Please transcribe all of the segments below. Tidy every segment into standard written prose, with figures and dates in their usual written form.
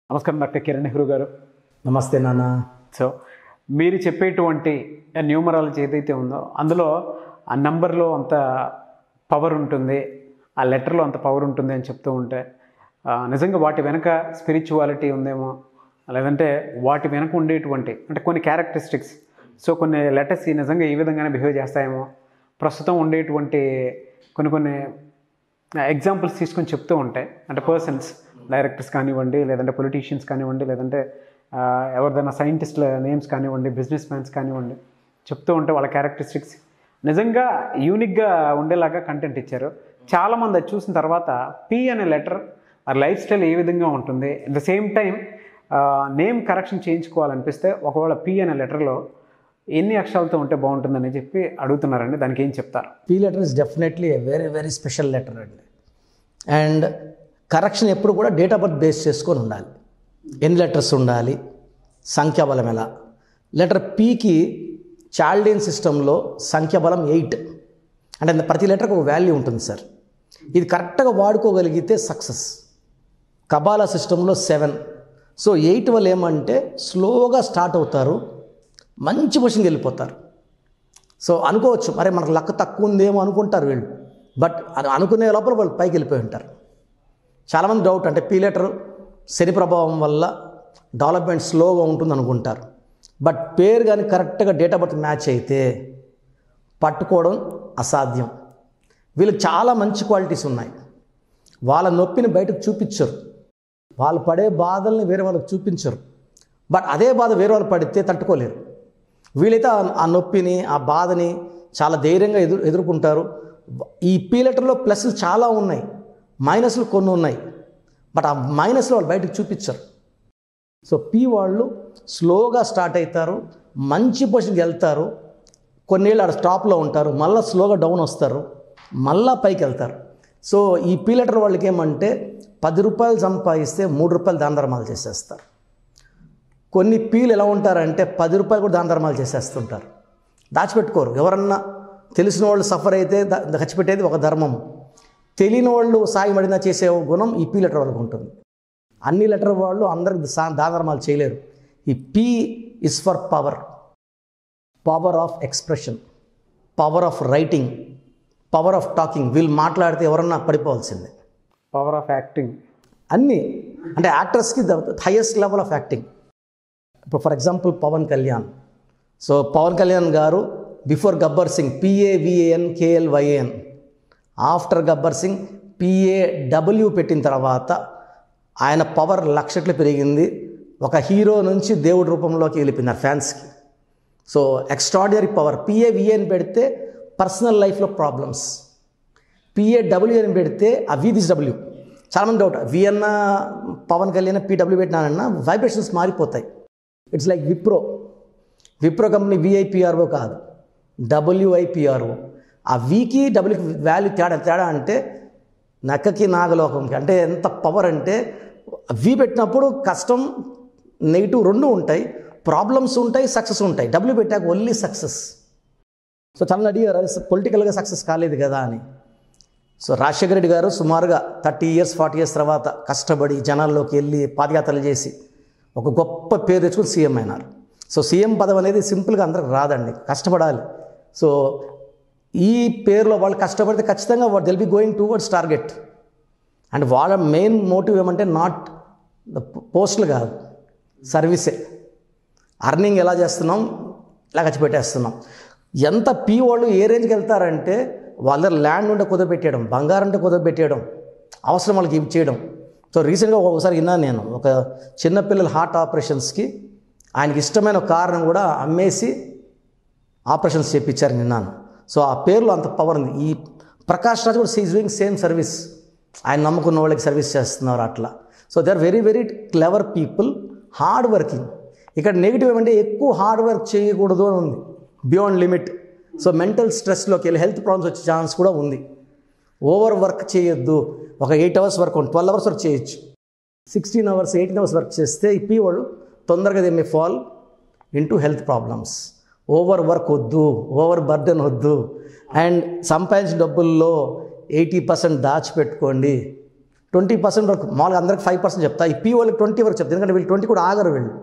నమస్కారం డాక్టర్ కిరణ్ నెహ్రూ గారు. నమస్తే నాన్న. సో మీరు చెప్పేటువంటి న్యూమరాలజీ ఏదైతే ఉందో అందులో ఆ నంబర్లో అంత పవర్ ఉంటుంది, ఆ లెటర్లో అంత పవర్ ఉంటుంది అని చెప్తూ ఉంటే నిజంగా వాటి వెనక స్పిరిచువాలిటీ ఉందేమో, లేదంటే వాటి వెనక ఉండేటువంటి అంటే కొన్ని క్యారెక్టరిస్టిక్స్, సో కొన్ని లెటర్స్ నిజంగా ఈ విధంగానే బిహేవ్ చేస్తాయేమో, ప్రస్తుతం ఉండేటువంటి కొన్ని ఎగ్జాంపుల్స్ తీసుకొని చెప్తూ ఉంటాయి. అంటే పర్సన్స్, డైరెక్టర్స్ కానివ్వండి, లేదంటే పొలిటీషియన్స్ కానివ్వండి, లేదంటే ఎవరిదైనా సైంటిస్టుల నేమ్స్ కానివ్వండి, బిజినెస్ మ్యాన్స్ కానివ్వండి, చెప్తూ ఉంటే వాళ్ళ క్యారెక్టరిస్టిక్స్ నిజంగా యూనిక్గా ఉండేలాగా కంటెంట్ ఇచ్చారు. చాలామంది అది చూసిన తర్వాత పి అనే లెటర్ ఆ లైఫ్ స్టైల్ ఏ విధంగా ఉంటుంది, at the same time name correction చేయించుకోవాలనిపిస్తే ఒకవేళ పి అనే లెటర్లో ఎన్ని అక్షరాలతో ఉంటే బాగుంటుందని చెప్పి అడుగుతున్నారండి. దానికి ఏం చెప్తారు? P letter is definitely a very very special letter అండి. అండ్ కరెక్షన్ ఎప్పుడు కూడా డేట్ ఆఫ్ బర్త్ బేస్ చేసుకొని ఉండాలి. ఎన్ని లెటర్స్ ఉండాలి, సంఖ్యాబలం ఎలా. లెటర్ పీకి చాల్డియన్ సిస్టంలో సంఖ్యాబలం 8, అంటే ప్రతి లెటర్కి ఒక వాల్యూ ఉంటుంది సార్. ఇది కరెక్ట్గా వాడుకోగలిగితే సక్సెస్. కబాలా సిస్టంలో 7. సో 8 వల్ల ఏమంటే స్లోగా స్టార్ట్ అవుతారు, మంచి పొజిషన్కి వెళ్ళిపోతారు. సో అనుకోవచ్చు మరి మనకు లక్ తక్కువ ఉందేమో అనుకుంటారు వీళ్ళు, బట్ అనుకునే లోపల వాళ్ళు పైకి వెళ్ళిపోయి ఉంటారు. చాలామంది డౌట్, అంటే పీ లెటర్ శని ప్రభావం వల్ల డెవలప్మెంట్ స్లోగా ఉంటుంది అనుకుంటారు. బట్ పేరు కానీ కరెక్ట్గా డేట్ ఆఫ్ బర్త్ మ్యాచ్ అయితే పట్టుకోవడం అసాధ్యం. వీళ్ళకి చాలా మంచి క్వాలిటీస్ ఉన్నాయి. వాళ్ళ నొప్పిని బయటకు చూపించరు, వాళ్ళు పడే బాధల్ని వేరే వాళ్ళకి చూపించరు. బట్ అదే బాధ వేరే వాళ్ళు పడితే తట్టుకోలేరు. వీళ్ళైతే ఆ నొప్పిని, ఆ బాధని చాలా ధైర్యంగా ఎదుర్కొంటారు. ఈ పీ లెటర్లో ప్లస్లు చాలా ఉన్నాయి, మైనస్లు కొన్ని ఉన్నాయి. బట్ ఆ మైనస్లు వాళ్ళు బయటకు చూపించరు. సో పీ వాళ్ళు స్లోగా స్టార్ట్ అవుతారు, మంచి పొజిషన్కి వెళ్తారు, కొన్నేళ్ళు ఆడ స్టాప్లో ఉంటారు, మళ్ళీ స్లోగా డౌన్ వస్తారు, మళ్ళీ పైకి వెళ్తారు. సో ఈ పీ లెటర్ వాళ్ళకి ఏమంటే 10 రూపాయలు సంపాదిస్తే 3 రూపాయలు దాన ధర్మాలు చేసేస్తారు. కొన్ని పీలు ఎలా ఉంటారంటే 10 రూపాయలు కూడా దాన ధర్మాలు చేసేస్తుంటారు, దాచిపెట్టుకోరు. ఎవరన్నా తెలిసిన వాళ్ళు సఫర్ అయితే దాచిపెట్టేది ఒక ధర్మం, తెలియని వాళ్ళు సాయం అడిగినా చేసే గుణం ఈ పీ లెటర్ వాళ్ళకు ఉంటుంది. అన్ని లెటర్ వాళ్ళు అందరికి దాన ధర్మాలు చేయలేరు. ఈ P is for power, power of expression, power of writing, power of talking. వీళ్ళు మాట్లాడితే ఎవరన్నా పడిపోవాల్సిందే. పవర్ ఆఫ్ యాక్టింగ్, అన్నీ. అంటే యాక్టర్స్కి the highest level of acting. ఇప్పుడు for example Pawan Kalyan. So Pawan Kalyan garu before Gabbar Singh PAVANKLYAN, after Gabbar Singh PAW పెట్టిన తర్వాత ఆయన పవర్ లక్షట్లు పెరిగింది. ఒక హీరో నుంచి దేవుడి రూపంలోకి వెళ్ళిపోయినారు ఫ్యాన్స్కి. So extraordinary power. PAVAN పెడితే పర్సనల్ లైఫ్లో ప్రాబ్లమ్స్, PAW అని పెడితే ఆ VDW. చాలామంది డౌట్, V అన్న పవన్ కళ్యాణ్ PW పెట్టినానన్నా వైబ్రేషన్స్ మారిపోతాయి. It's like Wipro company VIPRO కాదు, WIPRO. ఆ వీకి డబ్ల్యూకి వాల్యూ తేడా అంటే నక్కకి నాగలోకంకి. అంటే ఎంత పవర్ అంటే వి పెట్టినప్పుడు కష్టం నెగిటివ్ రెండు ఉంటాయి, ప్రాబ్లమ్స్ ఉంటాయి, సక్సెస్ ఉంటాయి. డబ్ల్యూ పెట్టాక ఓన్లీ సక్సెస్. సో చాలా అడిగారు పొలిటికల్గా సక్సెస్ కాలేదు కదా అని. సో రాజశేఖర రెడ్డి గారు సుమారుగా 30 years 40 years తర్వాత కష్టపడి జనాల్లోకి వెళ్ళి పాదయాత్రలు చేసి ఒక గొప్ప పేరు తెచ్చుకుని సీఎం అయినారు. సో సీఎం పదవి అనేది సింపుల్గా అందరికి రాదండి, కష్టపడాలి. సో ఈ పేరులో వాళ్ళు కష్టపడితే ఖచ్చితంగా they'll be going towards target. And వాళ్ళ మెయిన్ మోటివ్ ఏమంటే నాట్ పోస్టులు కాదు, సర్వీసే. అర్నింగ్ ఎలా చేస్తున్నాం, ఇలా ఖర్చు పెట్టేస్తున్నాం. ఎంత పీ వాళ్ళు ఏ రేంజ్కి వెళ్తారంటే వాళ్ళ దగ్గర ల్యాండ్ ఉంటే కుదపెట్టేయడం, బంగారం ఉంటే కుదపెట్టేయడం, అవసరం వాళ్ళకి ఇవి చేయడం. సో రీసెంట్గా ఒకసారి విన్నాను నేను, ఒక చిన్నపిల్లల హార్ట్ ఆపరేషన్స్కి ఆయనకి ఇష్టమైన కారణం కూడా అమ్మేసి ఆపరేషన్స్ చేయించారు విన్నాను. సో ఆ పేరులో అంత పవర్ ఉంది. ఈ ప్రకాష్ రాజ్ కూడా ఈజ్ డూయింగ్ సేమ్ సర్వీస్, ఆయన నమ్ముకున్న వాళ్ళకి సర్వీస్ చేస్తున్నారు అట్లా. So they are very very clever people, hard working. ఇక్కడ నెగిటివ్ ఏమంటే ఎక్కువ హార్డ్ వర్క్ చేయకూడదు అని ఉంది, బియాండ్ లిమిట్. సో మెంటల్ స్ట్రెస్లోకి వెళ్ళి హెల్త్ ప్రాబ్లమ్స్ వచ్చే ఛాన్స్ కూడా ఉంది. ఓవర్ వర్క్ చేయొద్దు. ఒక 8 hours వర్క్, 12 hours వర్క్ చేయొచ్చు. 16 hours 18 hours వర్క్ చేస్తే ఈ పీ వాళ్ళు తొందరగా they may fall into health problems. Over work వద్దు, ఓవర్ బర్డెన్ వద్దు. అండ్ సంపాదించిన డబ్బుల్లో 80% దాచిపెట్టుకోండి, 20% వరకు, మామూలుగా అందరికి 5% చెప్తా, ఈ పీ వాళ్ళకి 20 వరకు చెప్తా, ఎందుకంటే వీళ్ళు 20 కూడా ఆగరు వీళ్ళు.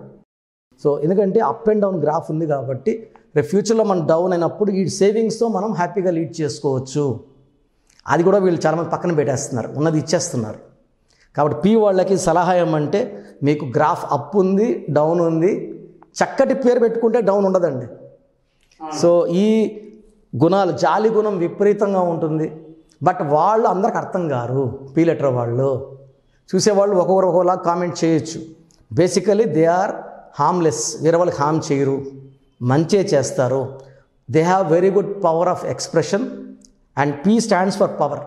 సో ఎందుకంటే అప్ అండ్ డౌన్ గ్రాఫ్ ఉంది కాబట్టి రేపు ఫ్యూచర్లో మనం డౌన్ అయినప్పుడు ఈ సేవింగ్స్తో మనం హ్యాపీగా లీడ్ చేసుకోవచ్చు. అది కూడా వీళ్ళు చాలామంది పక్కన పెట్టేస్తున్నారు, ఉన్నది ఇచ్చేస్తున్నారు. కాబట్టి పీ వాళ్ళకి సలహా ఏమంటే, మీకు గ్రాఫ్ అప్ ఉంది, డౌన్ ఉంది, చక్కటి పేరు పెట్టుకుంటే డౌన్ ఉండదండి. సో ఈ గుణాలు, జాలి గుణం విపరీతంగా ఉంటుంది. బట్ వాళ్ళు అందరికి అర్థం కారు. పీ లెటర్ వాళ్ళు చూసేవాళ్ళు ఒక్కొక్కరు ఒక్కొక్కలా కామెంట్ చేయొచ్చు. బేసికలీ దే ఆర్ హార్మ్లెస్, వేరే వాళ్ళకి హార్మ్ చేయరు, మంచే చేస్తారు. They have very good power of expression and P stands for power.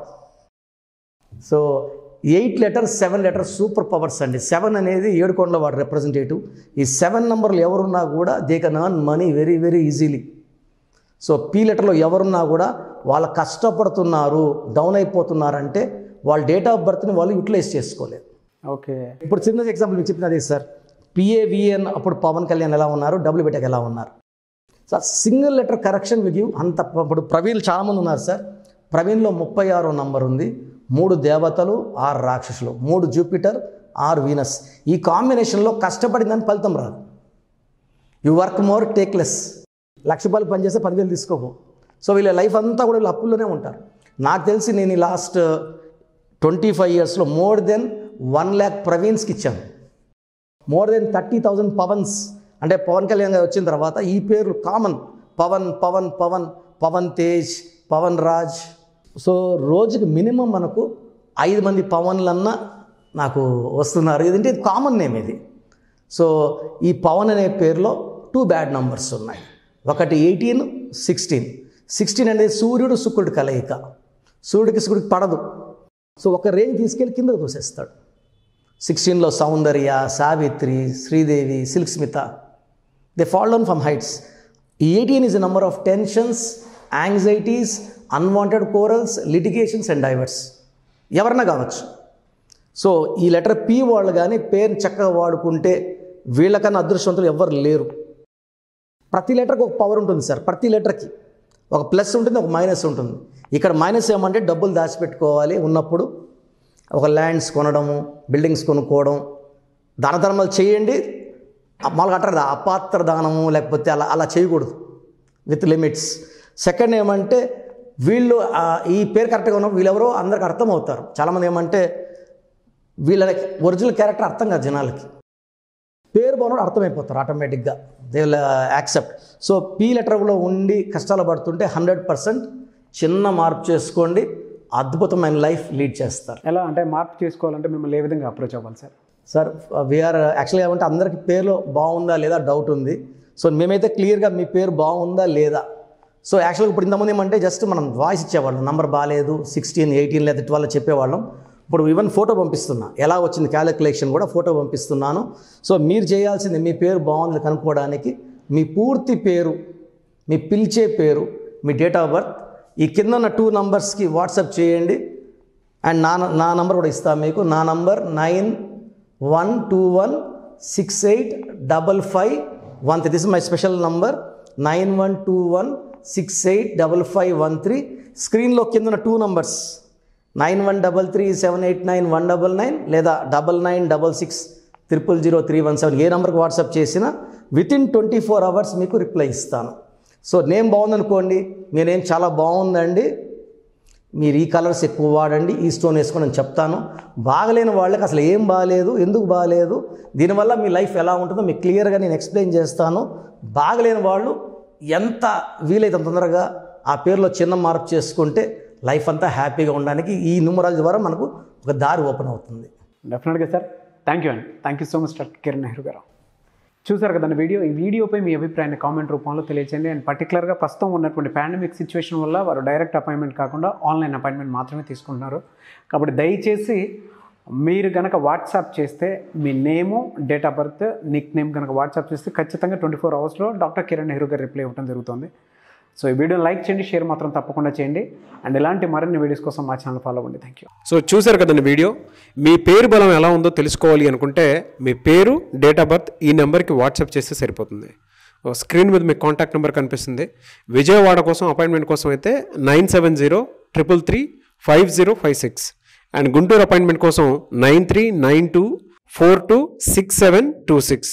So 8 letters 7 letters super powers అండి. 7 అనేది 7 కొండల వాడు రిప్రజెంటేటివ్. ఈ 7 నెంబర్లు ఎవరున్నా కూడా they can earn money very very easily. So P లెటర్లో ఎవరున్నా కూడా వాళ్ళు కష్టపడుతున్నారు, డౌన్ అయిపోతున్నారంటే వాళ్ళ డేట్ ఆఫ్ బర్త్ని వాళ్ళు యూటిలైజ్ చేసుకోలేదు. ఓకే, ఇప్పుడు చిన్న ఎగ్జాంపుల్ మీకు చెప్పినది సార్, పిఏవిఎన్ అప్పుడు పవన్ కళ్యాణ్ ఎలా ఉన్నారు, డబ్ల్యూ బిటెక్ ఎలా ఉన్నారు. Sir single letter correction will give అంత. ఇప్పుడు ప్రవీణ్ చాలామంది ఉన్నారు సార్. ప్రవీణ్లో 36వ నంబర్ ఉంది, 3 దేవతలు 6 రాక్షసులు, 3 జూపిటర్ 6 వీనస్. ఈ కాంబినేషన్లో కష్టపడిందని ఫలితం రాదు. You work more take less. 1,00,000 రూపాయలు పనిచేస్తే 10,000 తీసుకోకు. సో వీళ్ళ లైఫ్ అంతా కూడా వీళ్ళు అప్పుల్లోనే ఉంటారు. నాకు తెలిసి నేను ఈ లాస్ట్ 25 yearsలో మోర్ దెన్ 1 lakh ప్రవీణ్స్కి ఇచ్చాను. More than 30,000 Pavan's. అంటే పవన్ కళ్యాణ్ గారు వచ్చిన తర్వాత ఈ పేర్లు కామన్, పవన్ పవన్ పవన్ పవన్ తేజ్, పవన్ రాజ్. సో రోజుకి మినిమం మనకు 5 మంది పవన్లన్నా నాకు వస్తున్నారు. ఇదంటే ఇది కామన్ నేమ్ ఇది. సో ఈ పవన్ అనే పేరులో 2 బ్యాడ్ నంబర్స్ ఉన్నాయి. ఒకటి 18, 16. 16 అనేది సూర్యుడు శుక్రుడు కలయిక. సూర్యుడికి పడదు. సో ఒక రేంజ్ తీసుకెళ్ళి కిందకు తోసేస్తాడు. 16లో Soundarya, Savitri, Sridevi, Silk Smitha, they fall down from heights. 18 is a number of tensions, anxieties, unwanted quarrels, litigations and divorce. ఎవరన్నా కావచ్చు. సో ఈ లెటర్ పీ వాళ్ళు కానీ పేరుని చక్కగా వాడుకుంటే వీళ్ళకన్నా అదృష్టవంతులు ఎవ్వరు లేరు. ప్రతి లెటర్కి ఒక పవర్ ఉంటుంది సార్. ప్రతి లెటర్కి ఒక ప్లస్ ఉంటుంది, ఒక మైనస్ ఉంటుంది. ఇక్కడ మైనస్ ఏమంటే డబ్బులు దాచిపెట్టుకోవాలి ఉన్నప్పుడు, ఒక ల్యాండ్స్ కొనడము, బిల్డింగ్స్ కొనుక్కోవడం, దాన ధర్మాలు చేయండి. మామూలుగా అంటారు అపాత్ర దానము, లేకపోతే అలా చేయకూడదు, విత్ లిమిట్స్. సెకండ్ ఏమంటే వీళ్ళు ఈ పేరు కరెక్ట్గా ఉన్నప్పుడు వీళ్ళెవరో అందరికి అర్థం అవుతారు. చాలామంది ఏమంటే వీళ్ళ ఒరిజినల్ క్యారెక్టర్ అర్థం కాదు జనాలకి. పేరు బాగున్నాడు అర్థమైపోతారు ఆటోమేటిక్గా, they will accept. So P లెటర్లో ఉండి కష్టాలు పడుతుంటే 100% చిన్న మార్పు చేసుకోండి, అద్భుతమైన లైఫ్ లీడ్ చేస్తారు. ఎలా అంటే మార్పు చేసుకోవాలంటే మిమ్మల్ని ఏ విధంగా అప్రోచ్ అవ్వాలి సార్? సార్ వీఆర్ యాక్చువల్గా ఏమంటే అందరికీ పేరులో బాగుందా లేదా డౌట్ ఉంది. సో మేమైతే క్లియర్గా మీ పేరు బాగుందా లేదా. సో యాక్చువల్గా ఇప్పుడు ఇంతమంది ఏమంటే జస్ట్ మనం వాయిస్ ఇచ్చేవాళ్ళం, నెంబర్ బాగాలేదు, 16, 18 లేదా 12 చెప్పేవాళ్ళం. ఇప్పుడు ఈవెన్ ఫోటో పంపిస్తున్నా, ఎలా వచ్చింది క్యాలిక్యులేషన్ కూడా ఫోటో పంపిస్తున్నాను. సో మీరు చేయాల్సింది మీ పేరు బాగుంది కనుక్కోవడానికి మీ పూర్తి పేరు, మీ పిలిచే పేరు, మీ డేట్ ఆఫ్ బర్త్, ఈ కింద ఉన్న 2 నంబర్స్కి వాట్సాప్ చేయండి. అండ్ నా నంబర్ కూడా ఇస్తాను మీకు. నా number 9121685513. This is my special number 9121685513. స్క్రీన్లో కింద ఉన్న 2 నంబర్స్ 9133789199 లేదా 9966000317 ఏ నెంబర్కి వాట్సాప్ చేసినా వితిన్ 24 hours మీకు రిప్లై ఇస్తాను. సో నేమ్ బాగుందనుకోండి, మీ నేమ్ చాలా బాగుందండి, మీరు ఈ కలర్స్ ఎక్కువ వాడండి, ఈ స్టోన్ వేసుకోండి అని చెప్తాను. బాగలేని వాళ్ళకి అసలు ఏం బాగాలేదు, ఎందుకు బాగాలేదు, దీనివల్ల మీ లైఫ్ ఎలా ఉంటుందో మీకు క్లియర్గా నేను ఎక్స్ప్లెయిన్ చేస్తాను. బాగలేని వాళ్ళు ఎంత వీలైతే తొందరగా ఆ పేరులో చిన్న మార్పు చేసుకుంటే లైఫ్ అంతా హ్యాపీగా ఉండడానికి ఈ న్యూమరాలజీ ద్వారా మనకు ఒక దారి ఓపెన్ అవుతుంది. డెఫినెట్గా సార్. థ్యాంక్ యూ అండి. Thank you so much doctor Kiran Nehru గారు. చూసారు కదండి వీడియో. ఈ వీడియోపై మీ అభిప్రాయాన్ని కామెంట్ రూపంలో తెలియజేయండి. అండ్ పర్టికులర్గా ప్రస్తుతం ఉన్నటువంటి పాండమిక్ సిచ్యువేషన్ వల్ల వారు డైరెక్ట్ అపాయింట్మెంట్ కాకుండా ఆన్లైన్ అపాయింట్మెంట్ మాత్రమే తీసుకుంటున్నారు. కాబట్టి దయచేసి మీరు కనుక వాట్సాప్ చేస్తే మీ name, date of birth, nickname కనుక వాట్సాప్ చేస్తే ఖచ్చితంగా 24 hours డాక్టర్ కిరణ్ నెహ్రూ గారు రిప్లై ఇవ్వడం జరుగుతుంది. సో ఈ వీడియోని లైక్ చేయండి, షేర్ మాత్రం తప్పకుండా చేయండి. అండ్ ఇలాంటి మరిన్ని వీడియోస్ కోసం మా ఛానల్ ఫాలో అవ్వండి. Thank you. సో చూసారు కదండి వీడియో. మీ పేరు బలం ఎలా ఉందో తెలుసుకోవాలి అనుకుంటే మీ పేరు, డేట్ ఆఫ్ బర్త్ ఈ నెంబర్కి వాట్సాప్ చేస్తే సరిపోతుంది. స్క్రీన్ మీద మీకు కాంటాక్ట్ నెంబర్ కనిపిస్తుంది. విజయవాడ కోసం అపాయింట్మెంట్ కోసం అయితే 9703335056 అండ్ గుంటూరు అపాయింట్మెంట్ కోసం 9392426726.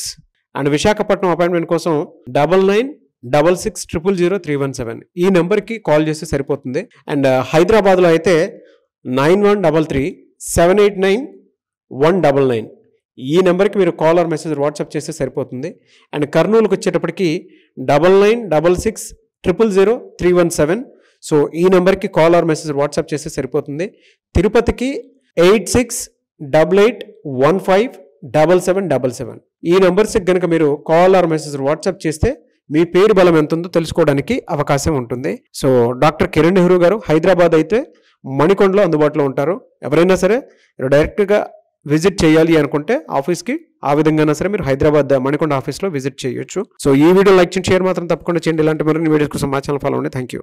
అండ్ విశాఖపట్నం అపాయింట్మెంట్ కోసం 9966600317. ఈ నెంబర్కి కాల్ చేస్తే సరిపోతుంది. అండ్ హైదరాబాద్లో అయితే 9133789199. ఈ నెంబర్కి మీరు కాల్ ఆర్ మెసేజ్ వాట్సాప్ చేస్తే సరిపోతుంది. అండ్ కర్నూలుకి వచ్చేటప్పటికి 9966000317. సో ఈ నెంబర్కి కాల్ ఆర్ మెసేజ్ వాట్సాప్ చేస్తే సరిపోతుంది. తిరుపతికి 8688157777. ఈ నెంబర్స్కి కనుక మీరు కాల్ ఆర్ మెసేజ్ వాట్సాప్ చేస్తే మీ పేరు బలం ఎంత ఉందో తెలుసుకోవడానికి అవకాశం ఉంటుంది. సో డాక్టర్ కిరణ్ నెహ్రూ గారు హైదరాబాద్ అయితే మణికొండలో అందుబాటులో ఉంటారు. ఎవరైనా సరే డైరెక్ట్గా విజిట్ చేయాలి అనుకుంటే ఆఫీస్కి, ఆ విధంగా సరే మీరు హైదరాబాద్ మణికొండ ఆఫీస్లో విజిట్ చేయొచ్చు. సో ఈ వీడియో లైక్ చేయండి, షేర్ మాత్రం తప్పకుండా చేయండి. ఇలాంటి మరిన్ని వీడియోస్ కోసం మా ఛానల్ ఫాలో అవ్వండి. Thank you.